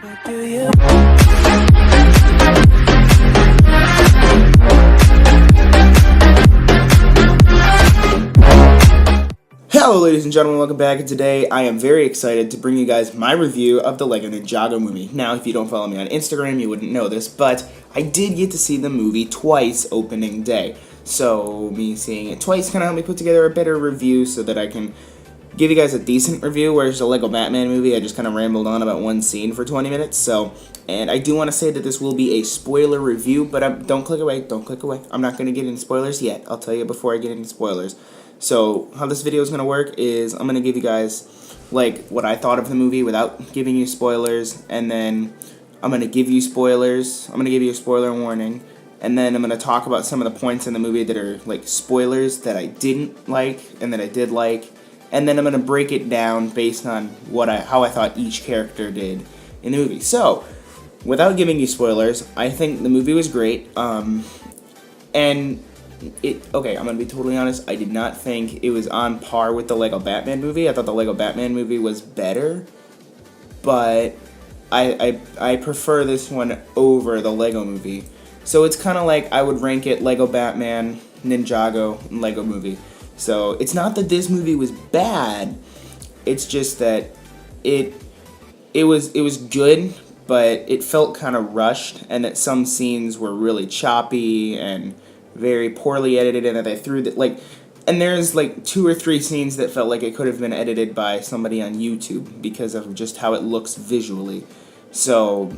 Hello ladies and gentlemen, welcome back, and today I am very excited to bring you guys my review of the LEGO Ninjago movie. Now, if you don't follow me on Instagram, you wouldn't know this, but I did get to see the movie twice opening day. So, me seeing it twice kind of helped me put together a better review so that I can give you guys a decent review, whereas the LEGO Batman movie, I just kind of rambled on about one scene for 20 minutes, and I do want to say that this will be a spoiler review, but don't click away, don't click away. I'm not going to get into spoilers yet. I'll tell you before I get into spoilers. So, how this video is going to work is I'm going to give you guys, like, what I thought of the movie without giving you spoilers, and then I'm going to give you spoilers. I'm going to give you a spoiler warning, and then I'm going to talk about some of the points in the movie that are, like, spoilers that I didn't like and that I did like, and then I'm going to break it down based on how I thought each character did in the movie. So, without giving you spoilers, I think the movie was great, and okay, I'm gonna be totally honest, I did not think it was on par with the LEGO Batman movie. I thought the LEGO Batman movie was better, but I prefer this one over the LEGO movie. So it's kind of like I would rank it LEGO Batman, Ninjago, and LEGO movie. So it's not that this movie was bad, it's just that it was good, but it felt kind of rushed, and that some scenes were really choppy and very poorly edited, and that they threw and there's like 2 or 3 scenes that felt like it could have been edited by somebody on YouTube because of just how it looks visually. So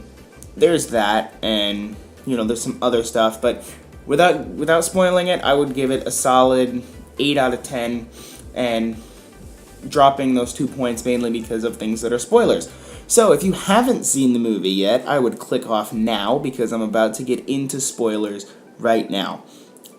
there's that, and you know, there's some other stuff, but without spoiling it, I would give it a solid 8 out of 10, and dropping those 2 points mainly because of things that are spoilers. So if you haven't seen the movie yet, I would click off now because I'm about to get into spoilers right now.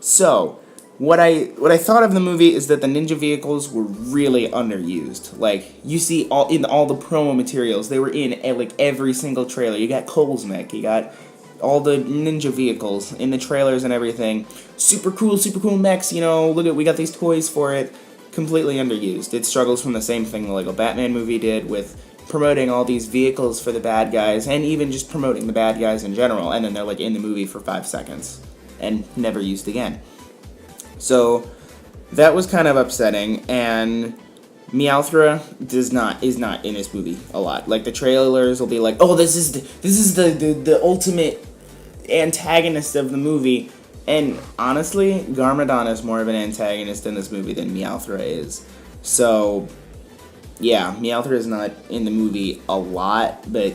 So, what I thought of the movie is that the ninja vehicles were really underused. Like, you see in all the promo materials, they were in like every single trailer. You got Cole's mech, you got all the ninja vehicles in the trailers and everything. Super cool mechs, you know, look at, we got these toys for it. Completely underused. It struggles from the same thing the LEGO Batman movie did with promoting all these vehicles for the bad guys, and even just promoting the bad guys in general, and then they're like in the movie for 5 seconds. And never used again. So that was kind of upsetting, and Meowthra is not in this movie a lot. Like, the trailers will be like, oh, this is the ultimate antagonist of the movie, and honestly, Garmadon is more of an antagonist in this movie than Meowthra is. So yeah, Meowthra is not in the movie a lot, but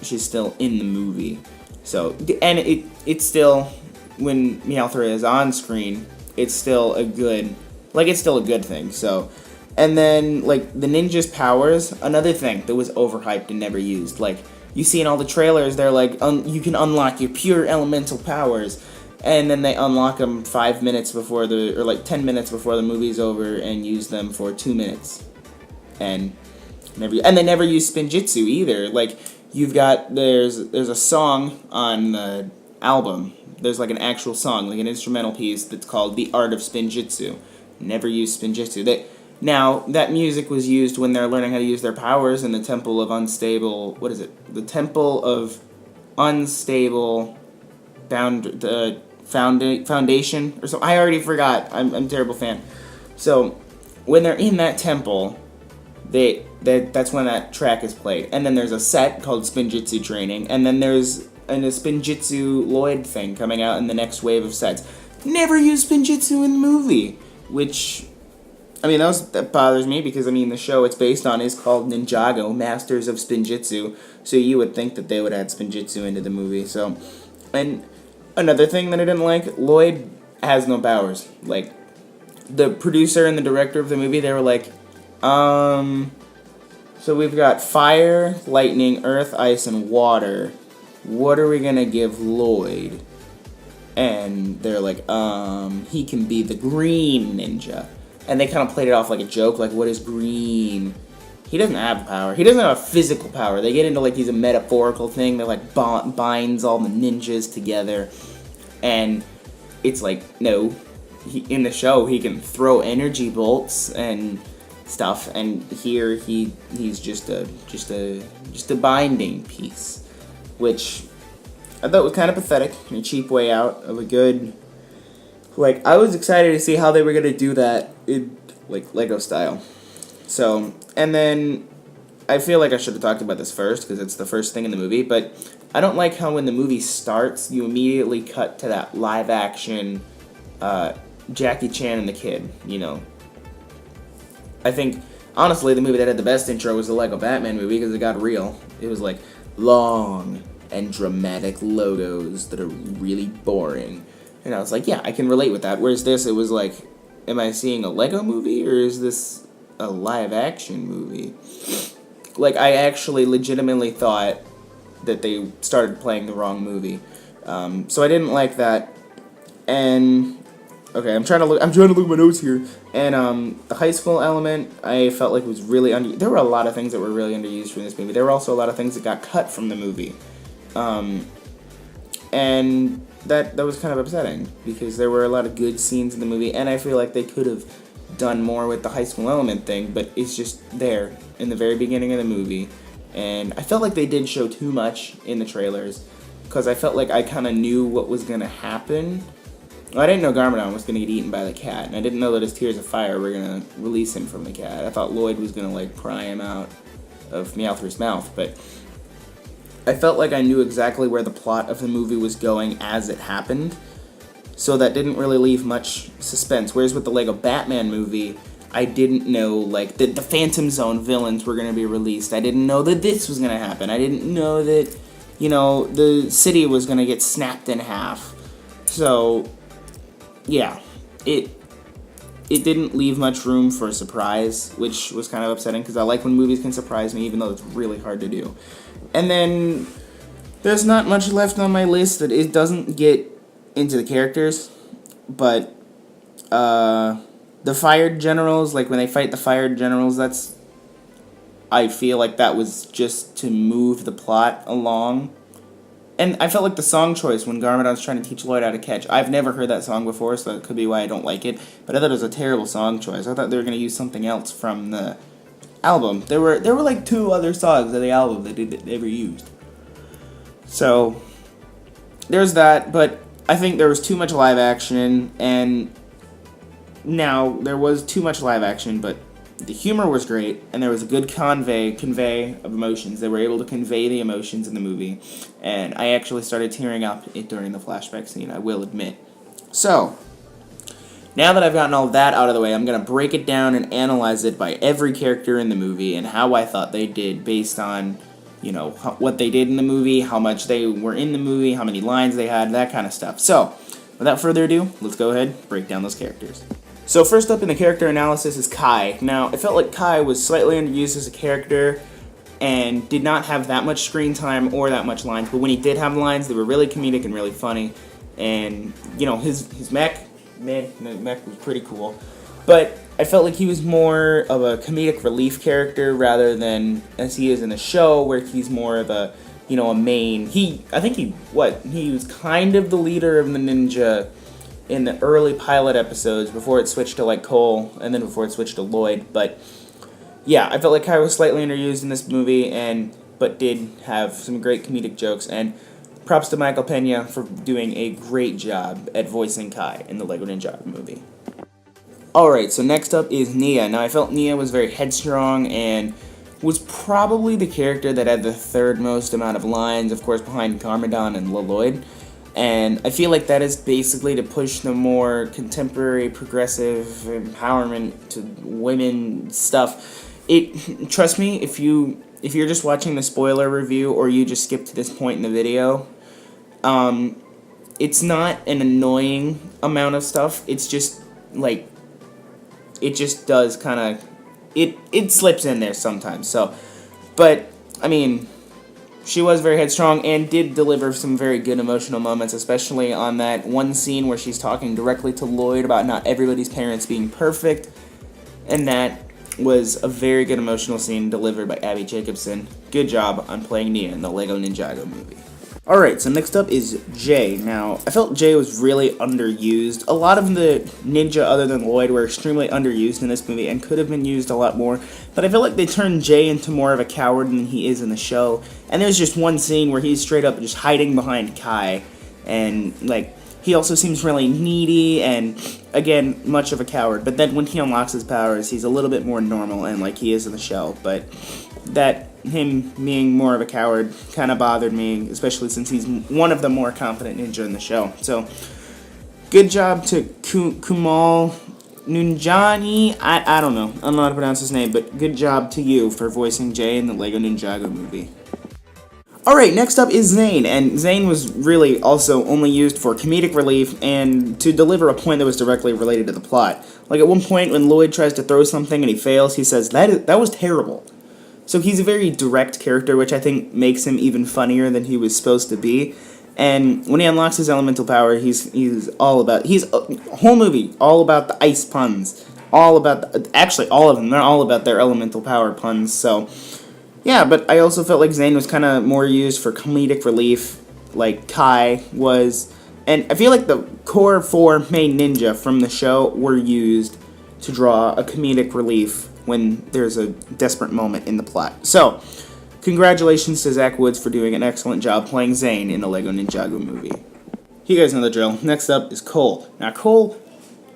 she's still in the movie. So, and it's still, when Meowthra is on screen, it's still a good thing. So, and then, like, the ninja's powers, another thing that was overhyped and never used. Like, you see in all the trailers, they're like, you can unlock your pure elemental powers, and then they unlock them 5 minutes before or like 10 minutes before the movie's over, and use them for 2 minutes. And they never use Spinjitzu either. Like, there's a song on the album. There's like an actual song, like an instrumental piece that's called The Art of Spinjitzu. Never used Spinjitzu. Now, that music was used when they're learning how to use their powers in the Temple of Unstable... What is it? The Temple of Unstable... Foundation? Or so. I already forgot. I'm a terrible fan. So, when they're in that temple, that's when that track is played. And then there's a set called Spinjitzu Training, and then there's a Spinjitzu Lloyd thing coming out in the next wave of sets. Never used Spinjitzu in the movie, which, I mean, that bothers me because, I mean, the show it's based on is called Ninjago, Masters of Spinjitzu, so you would think that they would add Spinjitzu into the movie. So, and another thing that I didn't like, Lloyd has no powers. Like, the producer and the director of the movie, they were like, so we've got fire, lightning, earth, ice, and water. What are we gonna give Lloyd? And they're like, he can be the green ninja. And they kind of played it off like a joke, like, what is green? He doesn't have power. He doesn't have a physical power. They get into, like, he's a metaphorical thing that, like, binds all the ninjas together. And it's like, no. In the show, he can throw energy bolts and stuff. And here, he's just a binding piece. which I thought was kind of pathetic and a cheap way out of a good. Like, I was excited to see how they were gonna do that in like Lego style. So, and then I feel like I should have talked about this first because it's the first thing in the movie, but I don't like how when the movie starts, you immediately cut to that live action Jackie Chan and the kid, you know. I think, honestly, the movie that had the best intro was the Lego Batman movie because it got real. It was like long and dramatic logos that are really boring. And I was like, yeah, I can relate with that. Whereas this, it was like, am I seeing a Lego movie or is this a live action movie? Like, I actually legitimately thought that they started playing the wrong movie. So I didn't like that. And okay, I'm trying to look at my notes here. And the high school element, I felt like was really there were a lot of things that were really underused from this movie. There were also a lot of things that got cut from the movie. And that was kind of upsetting because there were a lot of good scenes in the movie, and I feel like they could have done more with the high school element thing, but it's just there in the very beginning of the movie. And I felt like they did show too much in the trailers because I felt like I kind of knew what was going to happen. Well, I didn't know Garmadon was going to get eaten by the cat, and I didn't know that his tears of fire were going to release him from the cat. I thought Lloyd was going to, like, pry him out of Meowth's mouth, but I felt like I knew exactly where the plot of the movie was going as it happened, so that didn't really leave much suspense. Whereas with the Lego Batman movie, I didn't know, like, that the Phantom Zone villains were going to be released. I didn't know that this was going to happen. I didn't know that, you know, the city was going to get snapped in half. So yeah, it didn't leave much room for a surprise, which was kind of upsetting because I like when movies can surprise me, even though it's really hard to do. And then there's not much left on my list that it doesn't get into the characters, but the fired generals, like when they fight the fired generals, I feel like that was just to move the plot along. And I felt like the song choice when Garmadon's trying to teach Lloyd how to catch. I've never heard that song before, so that could be why I don't like it. But I thought it was a terrible song choice. I thought they were going to use something else from the album. There were like 2 other songs of the album that they never used. So there's that, but I think there was too much live action, and now there was too much live action, but the humor was great, and there was a good convey of emotions. They were able to convey the emotions in the movie, and I actually started tearing up during the flashback scene, I will admit. So, now that I've gotten all of that out of the way, I'm going to break it down and analyze it by every character in the movie and how I thought they did based on, you know, what they did in the movie, how much they were in the movie, how many lines they had, that kind of stuff. So, without further ado, let's go ahead and break down those characters. So first up in the character analysis is Kai. Now, it felt like Kai was slightly underused as a character and did not have that much screen time or that much lines, but when he did have lines, they were really comedic and really funny. And, you know, his mech was pretty cool. But I felt like he was more of a comedic relief character rather than as he is in the show, where he's more of a, you know, a main. He was kind of the leader of the ninja in the early pilot episodes before it switched to, like, Cole, and then before it switched to Lloyd. But yeah, I felt like Kai was slightly underused in this movie, but did have some great comedic jokes, and props to Michael Pena for doing a great job at voicing Kai in the Lego Ninjago movie. Alright, so next up is Nia. Now, I felt Nia was very headstrong and was probably the character that had the 3rd most amount of lines, of course, behind Garmadon and Lloyd. And I feel like that is basically to push the more contemporary, progressive empowerment to women stuff. Trust me, if you're just watching the spoiler review or you just skip to this point in the video, it's not an annoying amount of stuff. It's just like it just does kind of it slips in there sometimes. So, but I mean, she was very headstrong and did deliver some very good emotional moments, especially on that one scene where she's talking directly to Lloyd about not everybody's parents being perfect, and that was a very good emotional scene delivered by Abby Jacobson. Good job on playing Nia in the Lego Ninjago movie. Alright, so next up is Jay. Now, I felt Jay was really underused. A lot of the ninja other than Lloyd were extremely underused in this movie and could have been used a lot more, but I feel like they turned Jay into more of a coward than he is in the show. And there's just one scene where he's straight up just hiding behind Kai, and, like, he also seems really needy and, again, much of a coward. But then when he unlocks his powers, he's a little bit more normal and like he is in the show, but that him being more of a coward kind of bothered me, especially since he's one of the more competent ninja in the show. So, good job to Kumal Nunjani. I don't know. I don't know how to pronounce his name, but good job to you for voicing Jay in the Lego Ninjago movie. Alright, next up is Zane, and Zane was really also only used for comedic relief and to deliver a point that was directly related to the plot. Like at one point when Lloyd tries to throw something and he fails, he says, that was terrible. So he's a very direct character, which I think makes him even funnier than he was supposed to be. And when he unlocks his elemental power, he's all about, whole movie, all about the ice puns. Actually, all of them, they're all about their elemental power puns, so yeah, but I also felt like Zane was kind of more used for comedic relief, like Kai was. And I feel like the core 4 main ninja from the show were used to draw a comedic relief when there's a desperate moment in the plot. So, congratulations to Zach Woods for doing an excellent job playing Zane in the Lego Ninjago movie. You guys know the drill. Next up is Cole. Now, Cole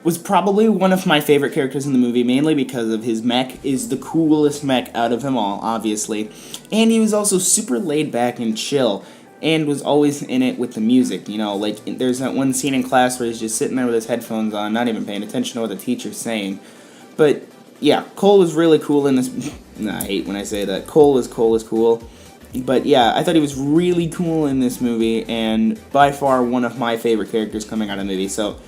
was probably one of my favorite characters in the movie, mainly because of his mech is the coolest mech out of them all, obviously. And he was also super laid back and chill, and was always in it with the music, you know, like, there's that one scene in class where he's just sitting there with his headphones on, not even paying attention to what the teacher's saying. But, yeah, Cole was really cool in this, I hate when I say that, Cole is cool. But yeah, I thought he was really cool in this movie, and by far one of my favorite characters coming out of the movie, so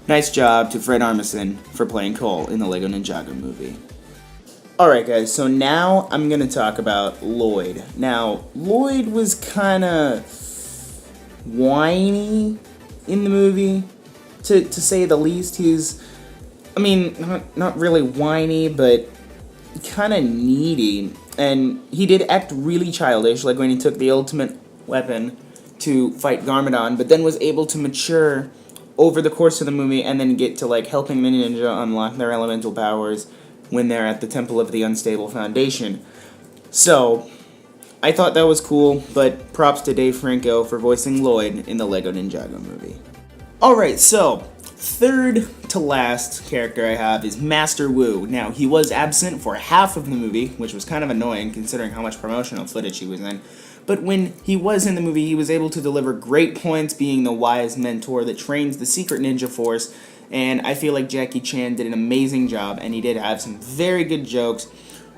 nice job to Fred Armisen for playing Cole in the Lego Ninjago movie. Alright guys, so now I'm going to talk about Lloyd. Now, Lloyd was kind of whiny in the movie, to say the least. He's, not really whiny, but kind of needy. And he did act really childish, like when he took the ultimate weapon to fight Garmadon, but then was able to mature over the course of the movie and then get to like helping the ninja unlock their elemental powers when they're at the Temple of the Unstable Foundation. So, I thought that was cool, but props to Dave Franco for voicing Lloyd in the Lego Ninjago movie. Alright, so, third to last character I have is Master Wu. Now, he was absent for half of the movie, which was kind of annoying considering how much promotional footage he was in. But when he was in the movie, he was able to deliver great points, being the wise mentor that trains the secret ninja force, and I feel like Jackie Chan did an amazing job, and he did have some very good jokes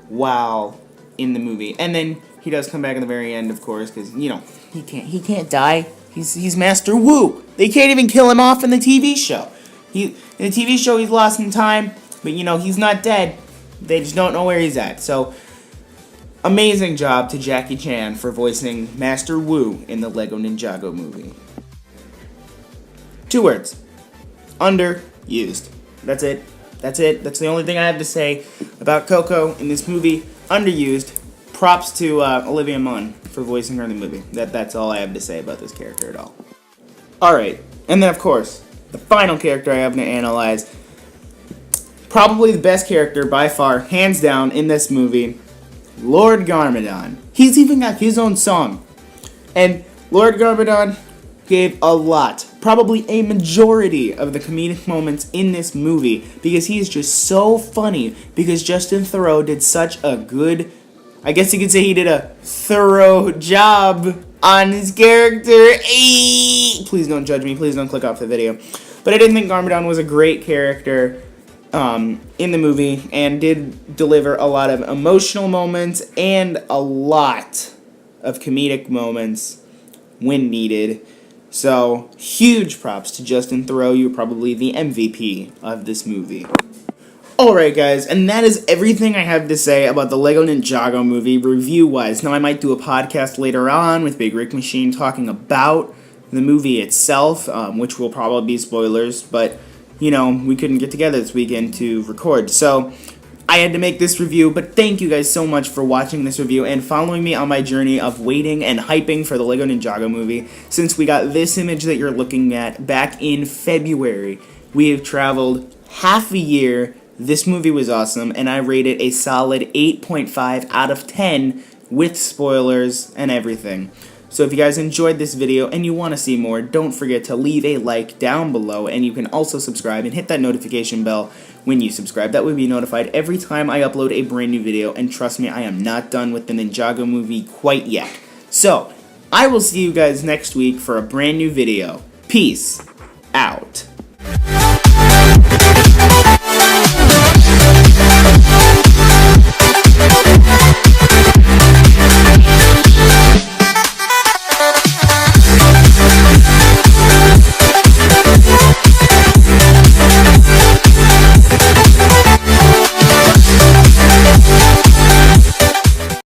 while in the movie. And then he does come back in the very end, of course, because, you know, he can't die. He's Master Wu. They can't even kill him off in the TV show. In the TV show, he's lost in time, but, you know, he's not dead. They just don't know where he's at. So, amazing job to Jackie Chan for voicing Master Wu in the Lego Ninjago movie. 2 words. Underused. That's it. That's the only thing I have to say about Coco in this movie. Underused. Props to Olivia Munn for voicing her in the movie. That's all I have to say about this character at all. Alright, and then of course, the final character I have to analyze. Probably the best character by far, hands down, in this movie. Lord Garmadon. He's even got his own song. And Lord Garmadon gave a lot, probably a majority of the comedic moments in this movie, because he is just so funny, because Justin Theroux did such a good, I guess you could say he did a thorough job on his character. Please don't judge me, please don't click off the video. But I didn't think Garmadon was a great character in the movie, and did deliver a lot of emotional moments, and a lot of comedic moments when needed. So, huge props to Justin Theroux. You're probably the MVP of this movie. Alright guys, and that is everything I have to say about the Lego Ninjago movie review-wise. Now I might do a podcast later on with Big Rick Machine talking about the movie itself, which will probably be spoilers, but, you know, we couldn't get together this weekend to record. So, I had to make this review, but thank you guys so much for watching this review and following me on my journey of waiting and hyping for the LEGO Ninjago movie. Since we got this image that you're looking at back in February, we have traveled half a year. This movie was awesome, and I rate it a solid 8.5 out of 10 with spoilers and everything. So if you guys enjoyed this video and you want to see more, don't forget to leave a like down below, and you can also subscribe and hit that notification bell when you subscribe. That way be notified every time I upload a brand new video, and trust me, I am not done with the Ninjago movie quite yet. So, I will see you guys next week for a brand new video. Peace!